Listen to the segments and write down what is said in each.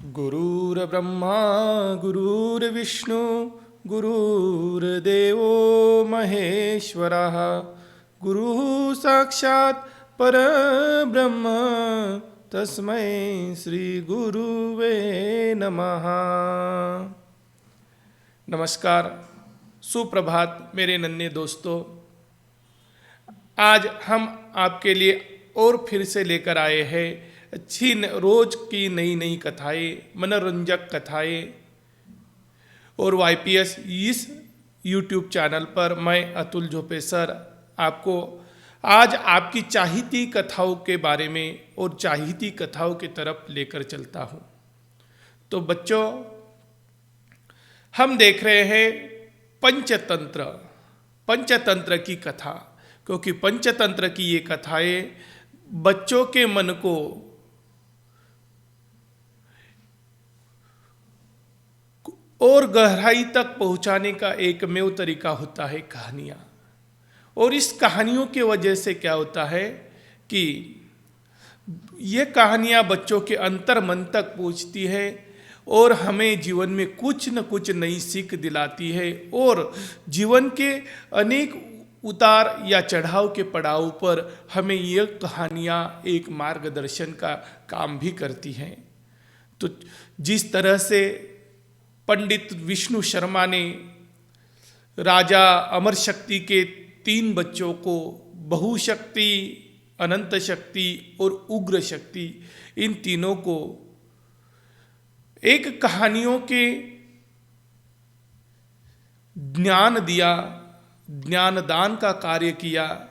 गुरुर्ब्रह्मा गुरुर्विष्णु गुरुर्देवो महेश्वरः गुरुः साक्षात् परब्रह्म तस्मै श्री गुरुवे नमः। नमस्कार, सुप्रभात मेरे नन्हे दोस्तों। आज हम आपके लिए और फिर से लेकर आए हैं अच्छी रोज की नई नई कथाएं, मनोरंजक कथाएं। और वाईपीएस इस यूट्यूब चैनल पर मैं अतुल झोपे सर आपको आज आपकी चाहती कथाओं के बारे में और चाहती कथाओं की तरफ लेकर चलता हूँ। तो बच्चों, हम देख रहे हैं पंचतंत्र की कथा, क्योंकि पंचतंत्र की ये कथाएं बच्चों के मन को और गहराई तक पहुंचाने का एकमेव तरीका होता है कहानियां। और इस कहानियों की वजह से क्या होता है कि ये कहानियां बच्चों के अंतर मन तक पहुंचती है और हमें जीवन में कुछ न कुछ नई सीख दिलाती है और जीवन के अनेक उतार या चढ़ाव के पड़ाव पर हमें ये कहानियां एक मार्गदर्शन का काम भी करती हैं। तो जिस तरह से पंडित विष्णु शर्मा ने राजा अमर शक्ति के 3 बच्चों को बहुशक्ति, अनंत शक्ति और उग्र शक्ति, इन तीनों को एक कहानियों के ज्ञान दिया, ज्ञानदान का कार्य किया,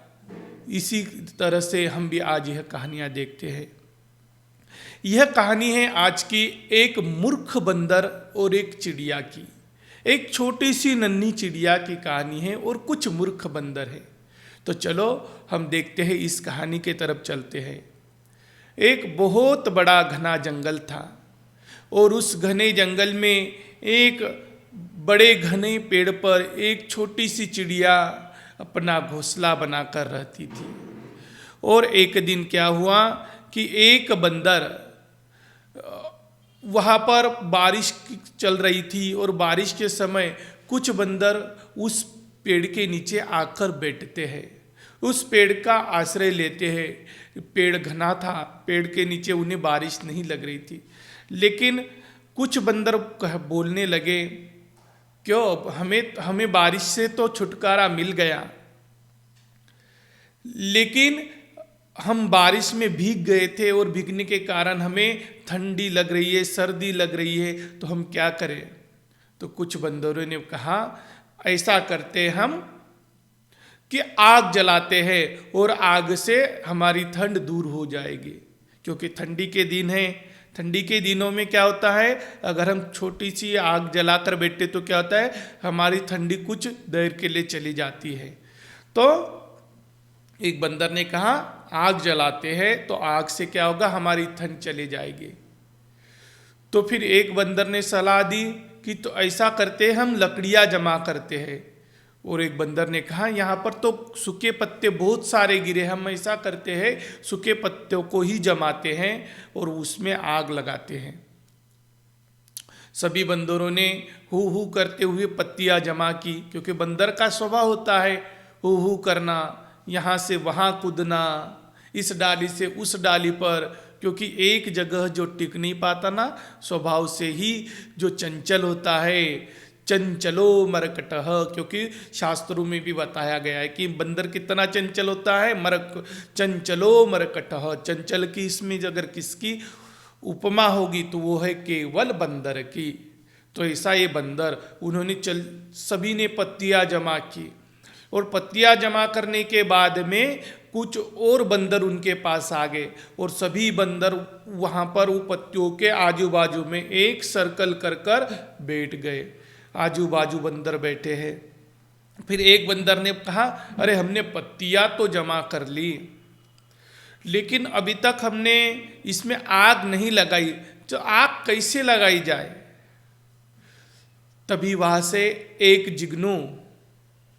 इसी तरह से हम भी आज यह कहानियां देखते हैं। यह कहानी है आज की एक मूर्ख बंदर और एक चिड़िया की। एक छोटी सी नन्ही चिड़िया की कहानी है और कुछ मूर्ख बंदर है। तो चलो हम देखते हैं, इस कहानी के तरफ चलते हैं। एक बहुत बड़ा घना जंगल था और उस घने जंगल में एक बड़े घने पेड़ पर एक छोटी सी चिड़िया अपना घोंसला बनाकर रहती थी। और एक दिन क्या हुआ कि एक बंदर, वहाँ पर बारिश चल रही थी और बारिश के समय कुछ बंदर उस पेड़ के नीचे आकर बैठते हैं, उस पेड़ का आश्रय लेते हैं। पेड़ घना था, पेड़ के नीचे उन्हें बारिश नहीं लग रही थी, लेकिन कुछ बंदर बोलने लगे, क्यों, हमें बारिश से तो छुटकारा मिल गया, लेकिन हम बारिश में भीग गए थे और भीगने के कारण हमें ठंडी लग रही है, सर्दी लग रही है, तो हम क्या करें। तो कुछ बंदरों ने कहा, ऐसा करते हम कि आग जलाते हैं और आग से हमारी ठंड दूर हो जाएगी, क्योंकि ठंडी के दिन है। ठंडी के दिनों में क्या होता है, अगर हम छोटी सी आग जलाकर बैठे तो क्या होता है, हमारी ठंडी कुछ देर के लिए चली जाती है। तो एक बंदर ने कहा, आग जलाते हैं तो आग से क्या होगा, हमारी ठंड चली जाएगी। तो फिर एक बंदर ने सलाह दी कि तो ऐसा करते हम लकड़ियां जमा करते हैं। और एक बंदर ने कहा, यहाँ पर तो सूखे पत्ते बहुत सारे गिरे, हम ऐसा करते हैं सूखे पत्तों को ही जमाते हैं और उसमें आग लगाते हैं। सभी बंदरों ने हू हू करते हुए पत्तियां जमा की, क्योंकि बंदर का स्वभाव होता है हू हू करना, यहाँ से वहाँ कूदना, इस डाली से उस डाली पर, क्योंकि एक जगह जो टिक नहीं पाता ना, स्वभाव से ही जो चंचल होता है, चंचलो मरकटह, क्योंकि शास्त्रों में भी बताया गया है कि बंदर कितना चंचल होता है, चंचलो मरकटह। चंचल की इसमें अगर किसकी उपमा होगी तो वो है केवल बंदर की। तो ऐसा ये बंदर, उन्होंने सभी ने पत्तियां जमा की और पत्तियां जमा करने के बाद में कुछ और बंदर उनके पास आ गए और सभी बंदर वहाँ पर वो पत्तियों के आजू बाजू में एक सर्कल कर कर बैठ गए। आजू बाजू बंदर बैठे हैं। फिर एक बंदर ने कहा, अरे हमने पत्तियां तो जमा कर ली, लेकिन अभी तक हमने इसमें आग नहीं लगाई, तो आग कैसे लगाई जाए। तभी वहां से एक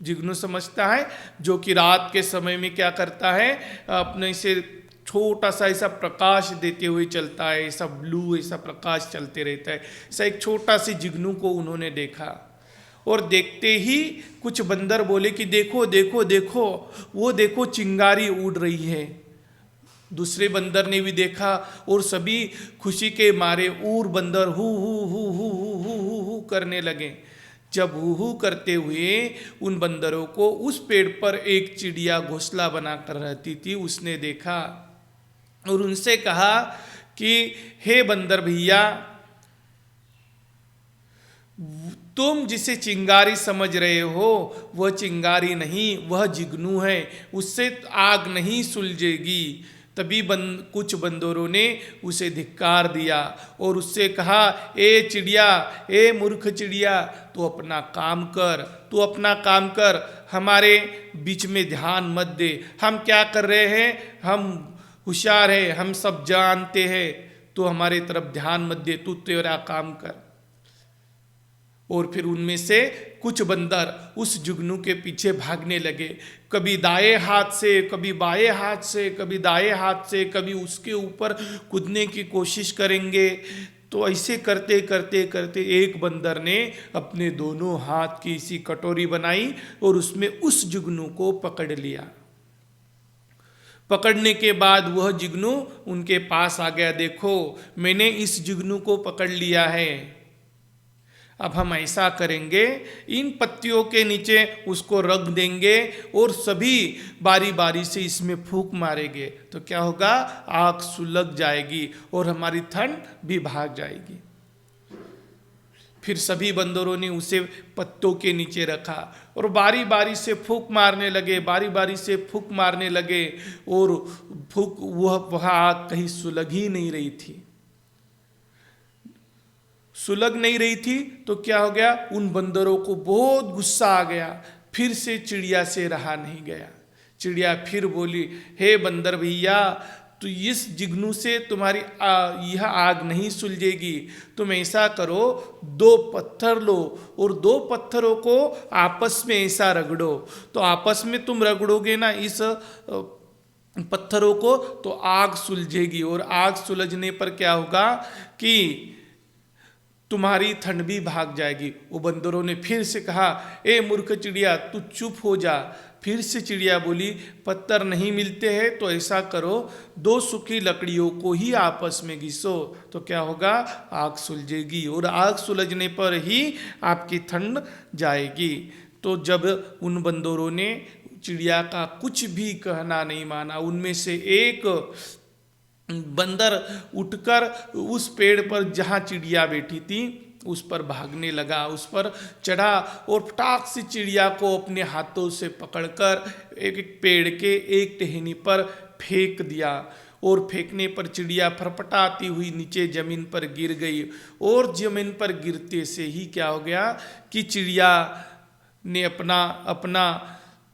जिग्नू समझता है, जो कि रात के समय में क्या करता है, अपने से छोटा सा ऐसा प्रकाश देते हुए चलता है, ऐसा ब्लू ऐसा प्रकाश चलते रहता है। ऐसा एक छोटा सी जुगनू को उन्होंने देखा और देखते ही कुछ बंदर बोले कि देखो देखो देखो, वो देखो चिंगारी उड़ रही है। दूसरे बंदर ने भी देखा और सभी खुशी के मारे ऊर बंदर who who who who who who who who करने लगे। जब हु हु करते हुए उन बंदरों को उस पेड़ पर एक चिड़िया घोंसला बनाकर रहती थी, उसने देखा और उनसे कहा कि हे बंदर भैया, तुम जिसे चिंगारी समझ रहे हो वह चिंगारी नहीं, वह जुगनू है, उससे आग नहीं सुलझेगी। तभी कुछ बंदरों ने उसे धिक्कार दिया और उससे कहा, ए चिड़िया, ए मूर्ख चिड़िया, तू अपना काम कर, तू अपना काम कर, हमारे बीच में ध्यान मत दे। हम क्या कर रहे हैं, हम होशियार है, हम सब जानते हैं, तो हमारे तरफ ध्यान मत दे, तू तेरा काम कर। और फिर उनमें से कुछ बंदर उस जुगनू के पीछे भागने लगे, कभी दाएं हाथ से, कभी बाएं हाथ से, कभी दाएं हाथ से, कभी उसके ऊपर कूदने की कोशिश करेंगे। तो ऐसे करते करते करते एक बंदर ने अपने दोनों हाथ की सी कटोरी बनाई और उसमें उस जुगनू को पकड़ लिया। पकड़ने के बाद वह जुगनू उनके पास आ गया, देखो मैंने इस जुगनू को पकड़ लिया है, अब हम ऐसा करेंगे, इन पत्तियों के नीचे उसको रख देंगे और सभी बारी बारी से इसमें फूंक मारेंगे, तो क्या होगा, आग सुलग जाएगी और हमारी ठंड भी भाग जाएगी। फिर सभी बंदरों ने उसे पत्तों के नीचे रखा और बारी बारी से फूंक मारने लगे, बारी बारी से फूंक मारने लगे और फूंक वह आग कहीं सुलग ही नहीं रही थी। सुलग नहीं रही थी तो क्या हो गया, उन बंदरों को बहुत गुस्सा आ गया, फिर से चिड़िया से रहा नहीं गया। चिड़िया फिर बोली, हे बंदर भैया, तो इस जुगनू से तुम्हारी यह आग नहीं सुलझेगी, तुम ऐसा करो, 2 पत्थर लो और 2 पत्थरों को आपस में ऐसा रगड़ो, तो आपस में तुम रगड़ोगे ना इस पत्थरों को, तो आग सुलझेगी और आग सुलझने पर क्या होगा कि तुम्हारी ठंड भी भाग जाएगी। वो बंदरों ने फिर से कहा, ए मूर्ख चिड़िया, तू चुप हो जा। फिर से चिड़िया बोली, पत्थर नहीं मिलते हैं तो ऐसा करो, 2 सूखी लकड़ियों को ही आपस में घिसो, तो क्या होगा, आग सुलझेगी और आग सुलझने पर ही आपकी ठंड जाएगी। तो जब उन बंदरों ने चिड़िया का कुछ भी कहना नहीं माना, उनमें से एक बंदर उठकर उस पेड़ पर जहाँ चिड़िया बैठी थी उस पर भागने लगा, उस पर चढ़ा और फटाक से चिड़िया को अपने हाथों से पकड़कर एक पेड़ के एक टहनी पर फेंक दिया और फेंकने पर चिड़िया फरफटाती हुई नीचे जमीन पर गिर गई और जमीन पर गिरते से ही क्या हो गया कि चिड़िया ने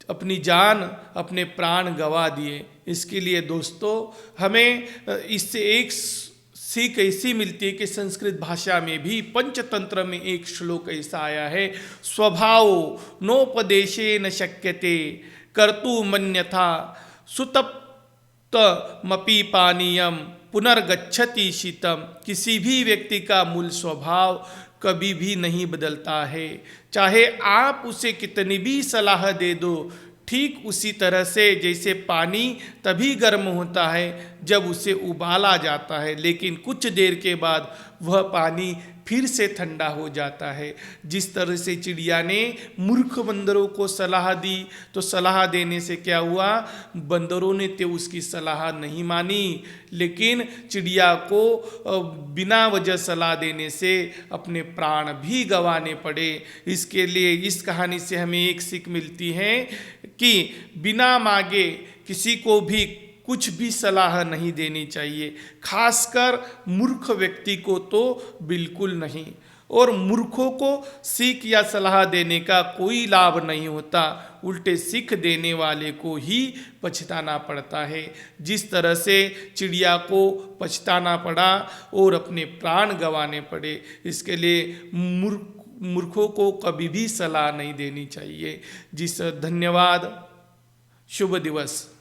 अपनी जान, अपने प्राण गंवा दिए। इसके लिए दोस्तों हमें इससे एक सीख ऐसी मिलती है कि संस्कृत भाषा में भी पंचतंत्र में एक श्लोक ऐसा आया है, स्वभाव नोपदेशे न शक्यते कर्तुमन्यथा सुतप्तमपि पानीयम पुनर्गच्छति शीतम। किसी भी व्यक्ति का मूल स्वभाव कभी भी नहीं बदलता है, चाहे आप उसे कितनी भी सलाह दे दो। ठीक उसी तरह से जैसे पानी तभी गर्म होता है जब उसे उबाला जाता है, लेकिन कुछ देर के बाद वह पानी फिर से ठंडा हो जाता है। जिस तरह से चिड़िया ने मूर्ख बंदरों को सलाह दी, तो सलाह देने से क्या हुआ, बंदरों ने तो उसकी सलाह नहीं मानी, लेकिन चिड़िया को बिना वजह सलाह देने से अपने प्राण भी गंवाने पड़े। इसके लिए इस कहानी से हमें एक सीख मिलती है कि बिना मांगे किसी को भी कुछ भी सलाह नहीं देनी चाहिए, खासकर मूर्ख व्यक्ति को तो बिल्कुल नहीं। और मूर्खों को सीख या सलाह देने का कोई लाभ नहीं होता, उल्टे सीख देने वाले को ही पछताना पड़ता है। जिस तरह से चिड़िया को पछताना पड़ा और अपने प्राण गंवाने पड़े, इसके लिए मूर्खों को कभी भी सलाह नहीं देनी चाहिए। धन्यवाद। शुभ दिवस।